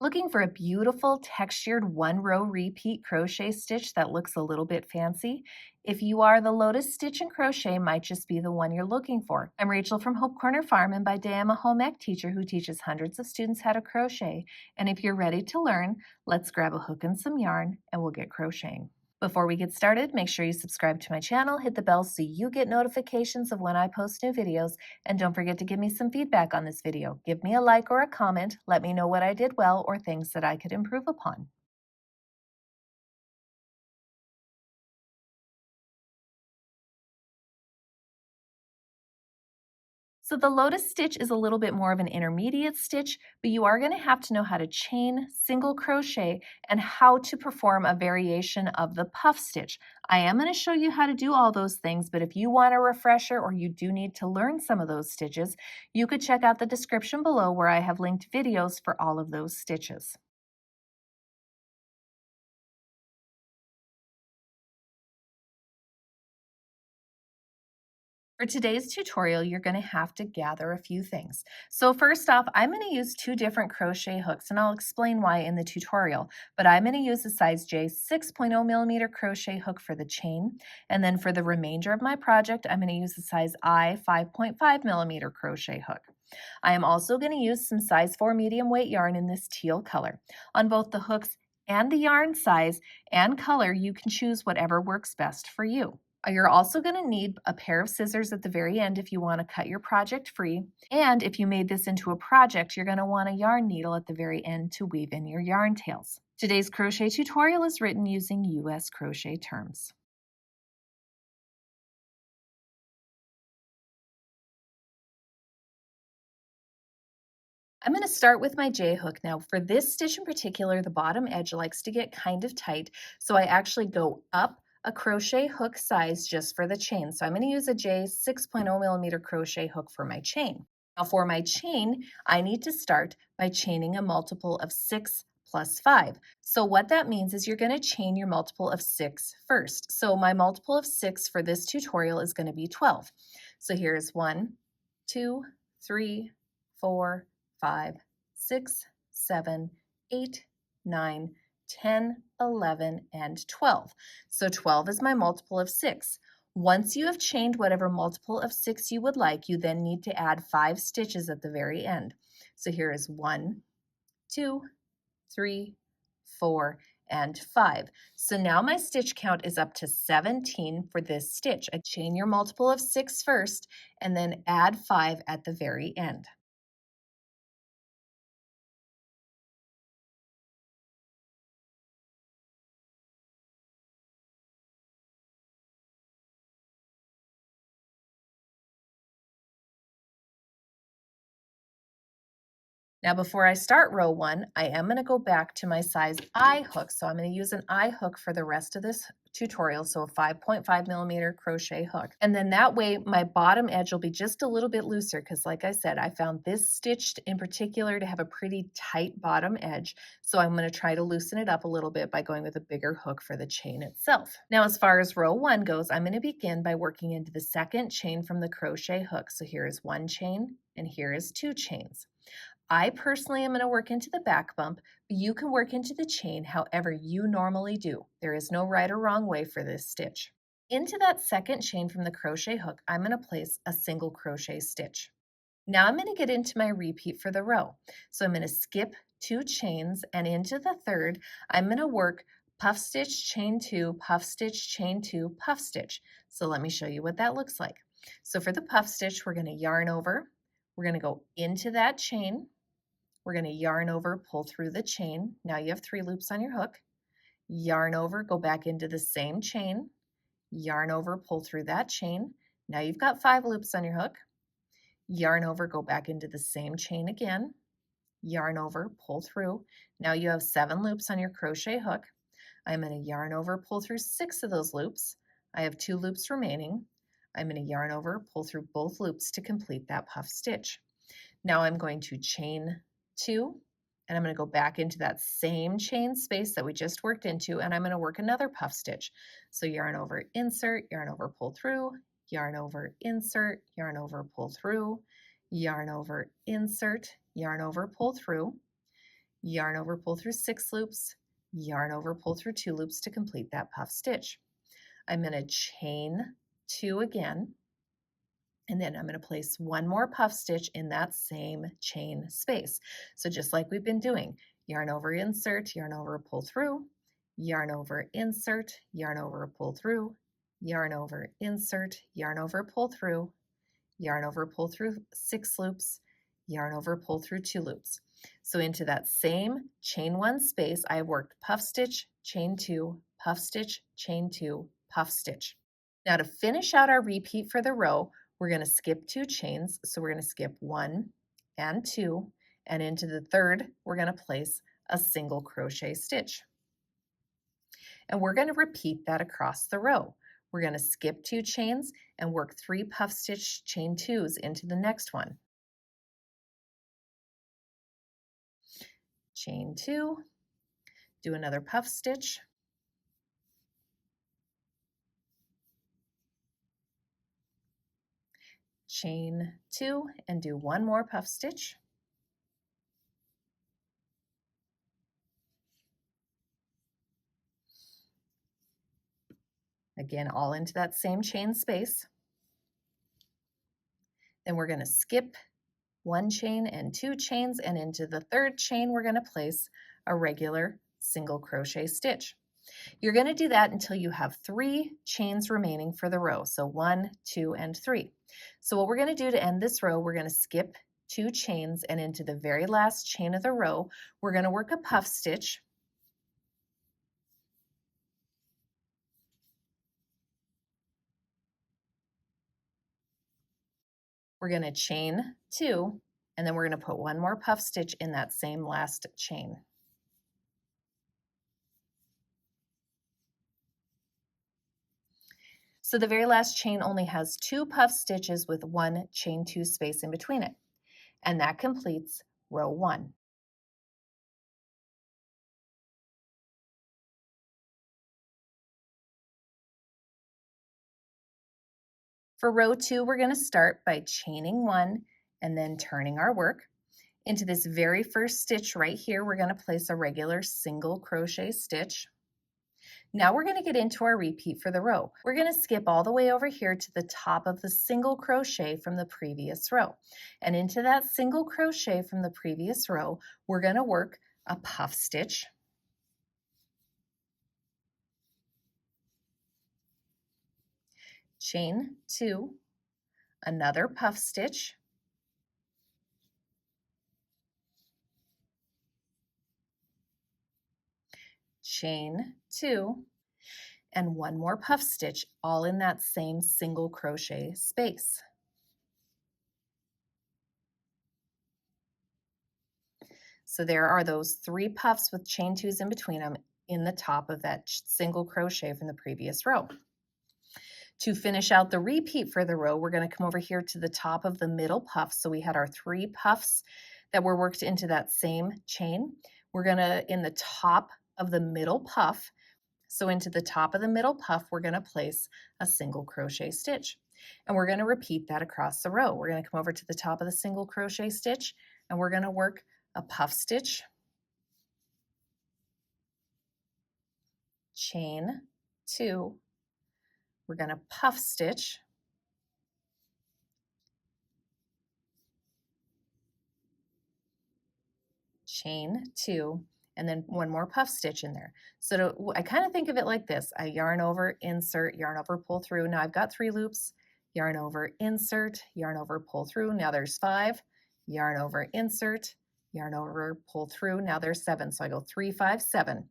Looking for a beautiful textured one row repeat crochet stitch that looks a little bit fancy? If you are, the Lotus Stitch and Crochet might just be the one you're looking for. I'm Rachel from Hope Corner Farm, and by day I'm a home ec teacher who teaches hundreds of students how to crochet. And if you're ready to learn, let's grab a hook and some yarn and we'll get crocheting. Before we get started, make sure you subscribe to my channel, hit the bell so you get notifications of when I post new videos, and don't forget to give me some feedback on this video. Give me a like or a comment, let me know what I did well or things that I could improve upon. So the Lotus Stitch is a little bit more of an intermediate stitch, but you are going to have to know how to chain, single crochet, and how to perform a variation of the puff stitch. I am going to show you how to do all those things, but if you want a refresher or you do need to learn some of those stitches, you could check out the description below where I have linked videos for all of those stitches. For today's tutorial, you're going to have to gather a few things. So first off, I'm going to use two different crochet hooks, and I'll explain why in the tutorial. But I'm going to use the size J 6.0 millimeter crochet hook for the chain. And then for the remainder of my project, I'm going to use the size I 5.5 millimeter crochet hook. I am also going to use some size 4 medium weight yarn in this teal color. On both the hooks and the yarn size and color, you can choose whatever works best for you. You're also going to need a pair of scissors at the very end if you want to cut your project free. And if you made this into a project, you're going to want a yarn needle at the very end to weave in your yarn tails. Today's crochet tutorial is written using US crochet terms. I'm going to start with my J hook. Now for this stitch in particular, the bottom edge likes to get kind of tight, so I actually go up a crochet hook size just for the chain. So I'm going to use a J 6.0 millimeter crochet hook for my chain. Now for my chain, I need to start by chaining a multiple of 6 plus 5. So what that means is you're going to chain your multiple of 6 first. So my multiple of 6 for this tutorial is going to be 12. So here's 1, 2, 3, 4, 5, 6, 7, 8, 9, 10, 11, and 12. So 12 is my multiple of 6. Once you have chained whatever multiple of 6 you would like, you then need to add 5 stitches at the very end. So here is 1, 2, 3, 4, and 5. So now my stitch count is up to 17 for this stitch. I chain your multiple of 6 first and then add 5 at the very end. Now before I start row 1, I am going to go back to my size I hook. So I'm going to use an I hook for the rest of this tutorial, so a 5.5 millimeter crochet hook. And then that way my bottom edge will be just a little bit looser because like I said, I found this stitched in particular to have a pretty tight bottom edge. So I'm going to try to loosen it up a little bit by going with a bigger hook for the chain itself. Now as far as row 1 goes, I'm going to begin by working into the second chain from the crochet hook. So here is 1 chain and here is 2 chains. I personally am going to work into the back bump, but you can work into the chain however you normally do. There is no right or wrong way for this stitch. Into that second chain from the crochet hook, I'm going to place a single crochet stitch. Now I'm going to get into my repeat for the row. So I'm going to skip 2 chains, and into the third, I'm going to work puff stitch, chain 2, puff stitch, chain 2, puff stitch. So let me show you what that looks like. So for the puff stitch, we're going to yarn over. We're going to go into that chain. We're going to yarn over, pull through the chain. Now you have 3 loops on your hook. Yarn over, go back into the same chain. Yarn over, pull through that chain. Now you've got 5 loops on your hook. Yarn over, go back into the same chain again. Yarn over, pull through. Now you have 7 loops on your crochet hook. I'm going to yarn over, pull through 6 of those loops. I have 2 loops remaining. I'm going to yarn over, pull through both loops to complete that puff stitch. Now I'm going to chain 2, and I'm going to go back into that same chain space that we just worked into, and I'm going to work another puff stitch. So yarn over, insert, yarn over, pull through, yarn over, insert, yarn over, pull through, yarn over, insert, yarn over, pull through, yarn over, pull through 6 loops, yarn over, pull through 2 loops to complete that puff stitch. I'm going to chain 2 again, and then I'm going to place one more puff stitch in that same chain space. So just like we've been doing, yarn over, insert, yarn over, pull through, yarn over, insert, yarn over, pull through, yarn over, insert, yarn over, pull through, yarn over, pull through 6 loops, yarn over, pull through 2 loops. So into that same chain 1 space, I worked puff stitch, chain 2, puff stitch, chain 2, puff stitch. Now to finish out our repeat for the row, we're going to skip 2 chains. So we're going to skip 1 and 2, and into the third, we're going to place a single crochet stitch. And we're going to repeat that across the row. We're going to skip 2 chains and work 3 puff stitch chain 2s into the next one. Chain 2, do another puff stitch, chain 2, and do 1 more puff stitch, again all into that same chain space. Then we're going to skip 1 chain and 2 chains, and into the third chain we're going to place a regular single crochet stitch. You're going to do that until you have 3 chains remaining for the row. So 1, 2, and 3. So what we're going to do to end this row, we're going to skip 2 chains, and into the very last chain of the row, we're going to work a puff stitch. We're going to chain 2, and then we're going to put 1 more puff stitch in that same last chain. So the very last chain only has 2 puff stitches with 1 chain 2 space in between it. And that completes row 1. For row 2, we're going to start by chaining 1 and then turning our work. Into this very first stitch right here, we're going to place a regular single crochet stitch. Now we're going to get into our repeat for the row. We're going to skip all the way over here to the top of the single crochet from the previous row. And into that single crochet from the previous row, we're going to work a puff stitch, chain 2, another puff stitch, chain 2, and 1 more puff stitch, all in that same single crochet space. So there are those 3 puffs with chain 2s in between them in the top of that single crochet from the previous row. To finish out the repeat for the row, we're going to come over here to the top of the middle puff. So we had our 3 puffs that were worked into that same chain. We're going to, in the top of the middle puff, so into the top of the middle puff, we're going to place a single crochet stitch. And we're going to repeat that across the row. We're going to come over to the top of the single crochet stitch, and we're going to work a puff stitch, chain 2, we're going to puff stitch, chain 2, and then 1 more puff stitch in there. So I kind of think of it like this. I yarn over, insert, yarn over, pull through. Now I've got 3 loops, yarn over, insert, yarn over, pull through. Now there's 5, yarn over, insert, yarn over, pull through. Now there's 7. So I go 3, 5, 7.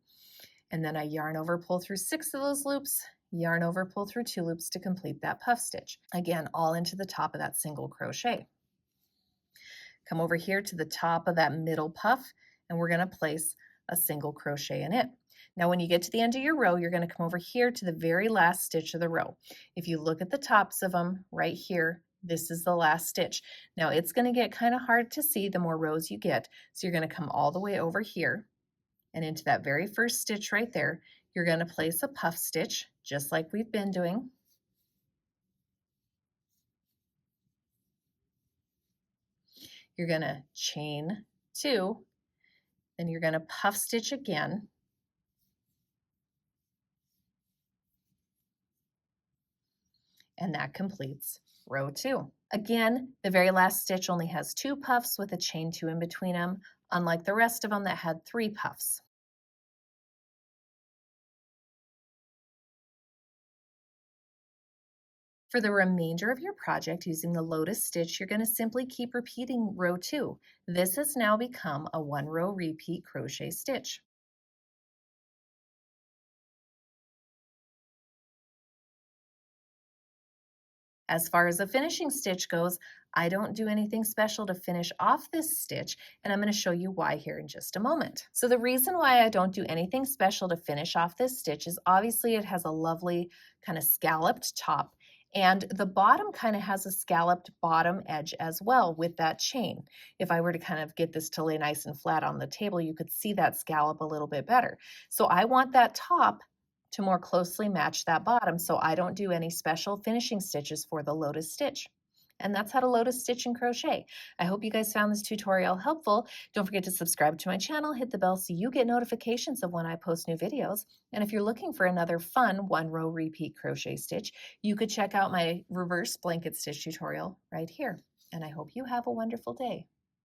And then I yarn over, pull through 6 of those loops, yarn over, pull through 2 loops to complete that puff stitch. Again, all into the top of that single crochet. Come over here to the top of that middle puff, and we're going to place a single crochet in it. Now when you get to the end of your row, you're going to come over here to the very last stitch of the row. If you look at the tops of them right here, this is the last stitch. Now it's going to get kind of hard to see the more rows you get, so you're going to come all the way over here, and into that very first stitch right there, you're going to place a puff stitch, just like we've been doing. You're going to chain 2, Then you're going to puff stitch again. And that completes row 2. Again, the very last stitch only has 2 puffs with a chain 2 in between them, unlike the rest of them that had 3 puffs. For the remainder of your project using the lotus stitch, you're going to simply keep repeating row 2. This has now become a 1 row repeat crochet stitch. As far as the finishing stitch goes, I don't do anything special to finish off this stitch, and I'm going to show you why here in just a moment. So the reason why I don't do anything special to finish off this stitch is obviously it has a lovely kind of scalloped top, and the bottom kind of has a scalloped bottom edge as well with that chain. If I were to kind of get this to lay nice and flat on the table, you could see that scallop a little bit better. So I want that top to more closely match that bottom, so I don't do any special finishing stitches for the lotus stitch. And that's how to lotus stitch and crochet. I hope you guys found this tutorial helpful. Don't forget to subscribe to my channel, hit the bell so you get notifications of when I post new videos. And if you're looking for another fun 1 row repeat crochet stitch, you could check out my reverse blanket stitch tutorial right here. And I hope you have a wonderful day.